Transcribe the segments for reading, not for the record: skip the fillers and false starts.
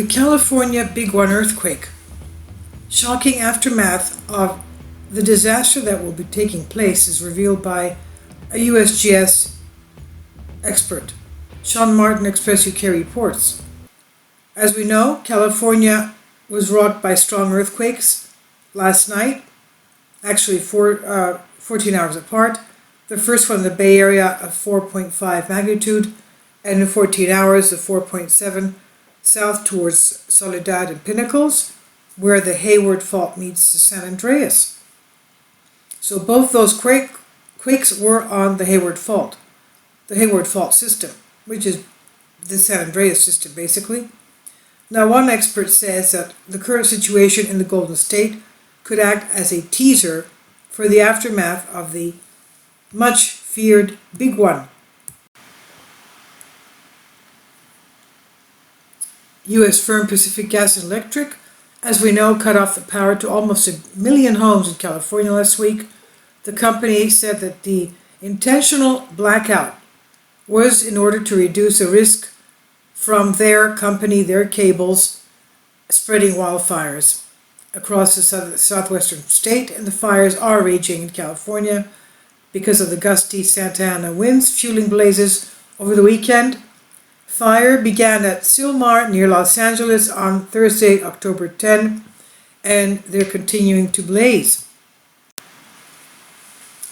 The California Big One earthquake. Shocking aftermath of the disaster that will be taking place is revealed by a USGS expert. Sean Martin, Express UK reports. As we know, California was rocked by strong earthquakes last night, actually 14 hours apart. The first one in the Bay Area of 4.5 magnitude, and in 14 hours of 4.7 south towards Soledad and Pinnacles, where the Hayward Fault meets the San Andreas. So both those quakes were on the Hayward Fault system, which is the San Andreas system basically. Now, one expert says that the current situation in the Golden State could act as a teaser for the aftermath of the much feared Big One. U.S. firm Pacific Gas and Electric, as we know, cut off the power to almost 1 million homes in California last week. The company said that the intentional blackout was in order to reduce the risk from their cables, spreading wildfires across the southwestern state, and the fires are raging in California because of the gusty Santa Ana winds fueling blazes over the weekend. Fire began at Silmar near Los Angeles on Thursday, October 10, and they're continuing to blaze.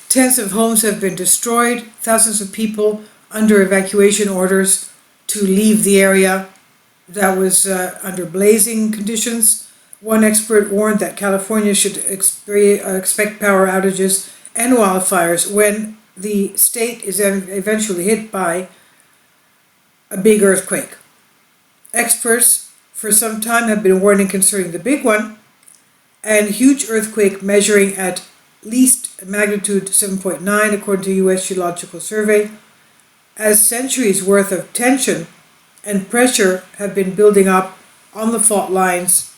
Tens of homes have been destroyed, thousands of people under evacuation orders to leave the area that was under blazing conditions. One expert warned that California should expect power outages and wildfires when the state is eventually hit by a big earthquake. Experts for some time have been warning concerning the big one, and huge earthquake measuring at least magnitude 7.9 according to U.S. Geological Survey, as centuries worth of tension and pressure have been building up on the fault lines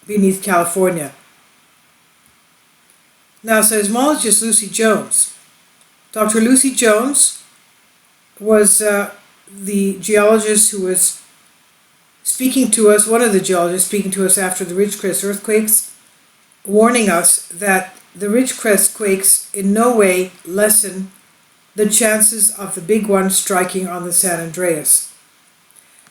beneath California. Now, seismologist Lucy Jones. Dr. Lucy Jones was the geologist who was speaking to us, one of the geologists speaking to us after the Ridgecrest earthquakes, warning us that the Ridgecrest quakes in no way lessen the chances of the big one striking on the San Andreas.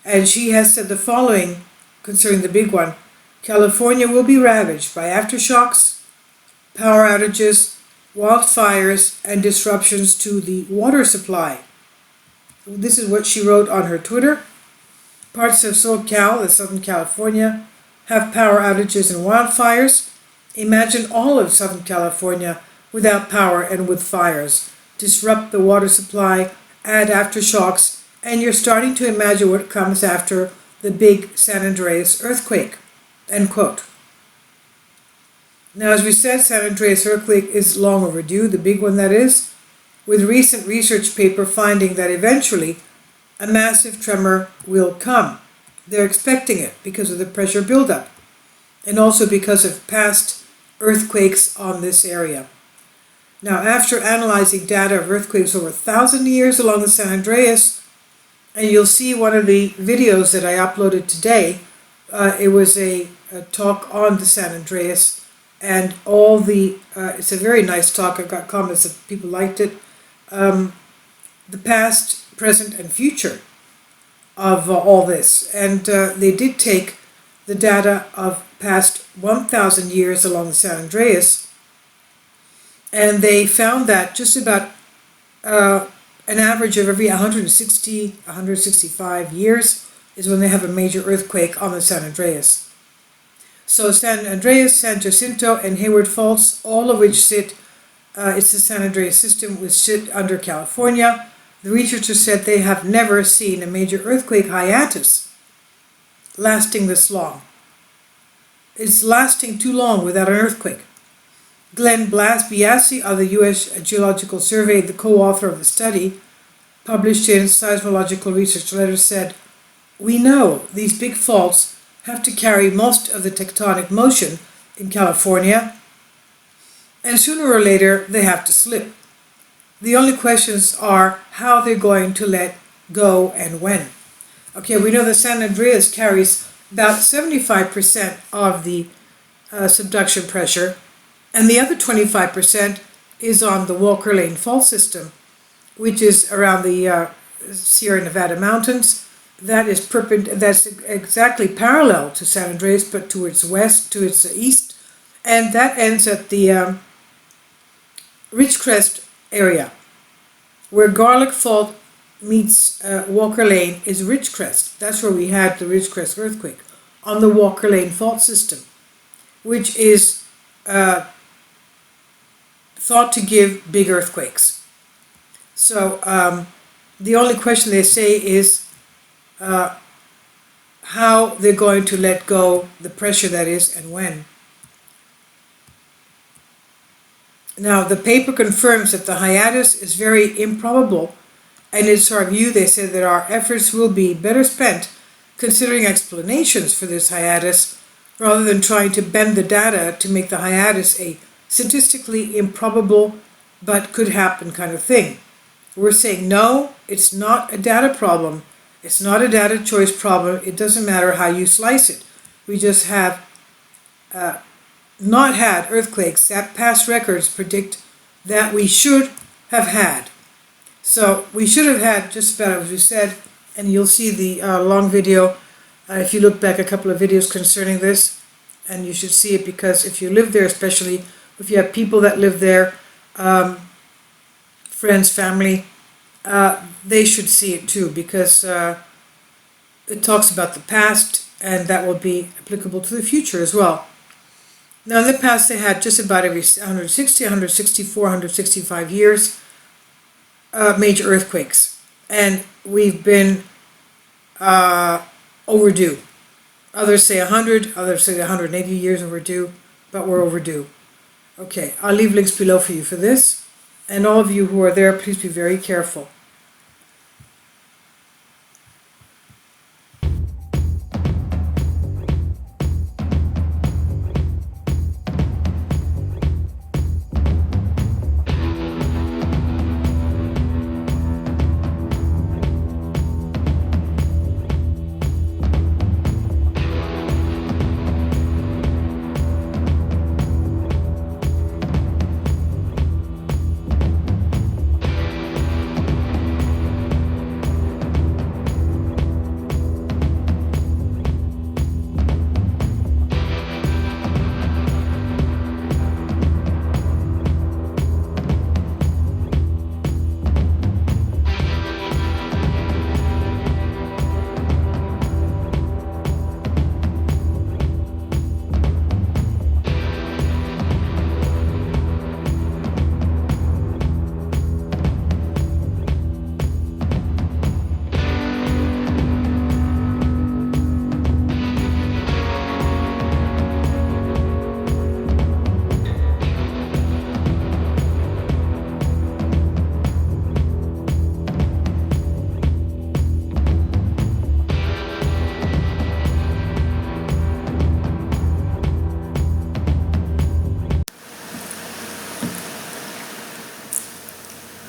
And she has said the following concerning the big one: California will be ravaged by aftershocks, power outages, wildfires, and disruptions to the water supply. This is what she wrote on her Twitter. Parts of SoCal, the Southern California, have power outages and wildfires. Imagine all of Southern California without power and with fires. Disrupt the water supply, add aftershocks, and you're starting to imagine what comes after the big San Andreas earthquake. End quote. Now, as we said, San Andreas earthquake is long overdue, the big one that is, with recent research paper finding that eventually a massive tremor will come. They're expecting it because of the pressure buildup and also because of past earthquakes on this area. Now, after analyzing data of earthquakes over 1,000 years along the San Andreas, and you'll see one of the videos that I uploaded today, it was a talk on the San Andreas, and all the, it's a very nice talk. I got comments that people liked it. The past, present, and future of all this. And they did take the data of past 1,000 years along the San Andreas, and they found that just about an average of every 165 years is when they have a major earthquake on the San Andreas. So San Andreas, San Jacinto, and Hayward Faults, all of which sit, it's the San Andreas system, which sit under California. The researchers said they have never seen a major earthquake hiatus lasting this long. It's lasting too long without an earthquake. Glenn Biasi of the U.S. Geological Survey, the co-author of the study, published in Seismological Research Letters, said, "We know these big faults have to carry most of the tectonic motion in California, and sooner or later they have to slip. The only questions are how they're going to let go and when." Okay, we know that San Andreas carries about 75% of the subduction pressure, and the other 25% is on the Walker Lane fault system, which is around the Sierra Nevada mountains. That's exactly parallel to San Andreas, but to its west, to its east, and that ends at the Ridgecrest area. Where Garlic Fault meets Walker Lane is Ridgecrest. That's where we had the Ridgecrest earthquake, on the Walker Lane fault system, which is thought to give big earthquakes. So the only question they say is how they're going to let go the pressure, that is, and when. Now, the paper confirms that the hiatus is very improbable, and it's our view, they say, that our efforts will be better spent considering explanations for this hiatus rather than trying to bend the data to make the hiatus a statistically improbable but could happen kind of thing. We're saying no, it's not a data problem. It's not a data choice problem. It doesn't matter how you slice it. We just have not had earthquakes that past records predict that we should have had. So we should have had just about as we said, and you'll see the long video if you look back a couple of videos concerning this, and you should see it because if you live there, especially if you have people that live there, friends, family, they should see it too, because it talks about the past and that will be applicable to the future as well. Now, in the past, they had just about every 160, 164, 165 years major earthquakes, and we've been overdue. Others say 100, others say 180 years overdue, but we're overdue. Okay, I'll leave links below for you for this, and all of you who are there, please be very careful.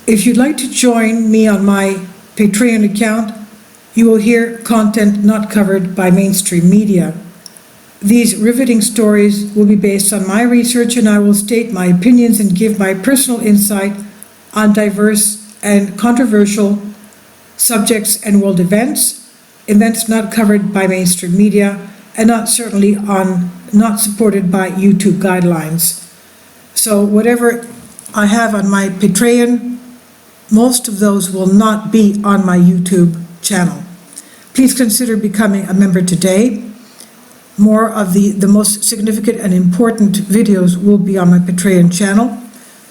If you'd like to join me on my Patreon account, you will hear content not covered by mainstream media. These riveting stories will be based on my research, and I will state my opinions and give my personal insight on diverse and controversial subjects and world events not covered by mainstream media, and not supported by YouTube guidelines. So whatever I have on my Patreon, most of those will not be on my YouTube channel. Please consider becoming a member today. More of the most significant and important videos will be on my Patreon channel.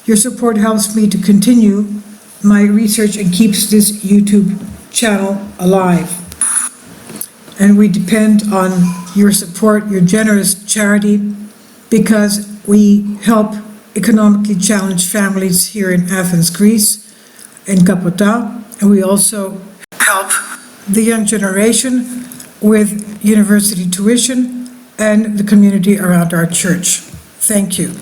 Your support helps me to continue my research and keeps this YouTube channel alive. And we depend on your support, your generous charity, because we help economically challenged families here in Athens, Greece, in Kapota, and we also help the young generation with university tuition and the community around our church. Thank you.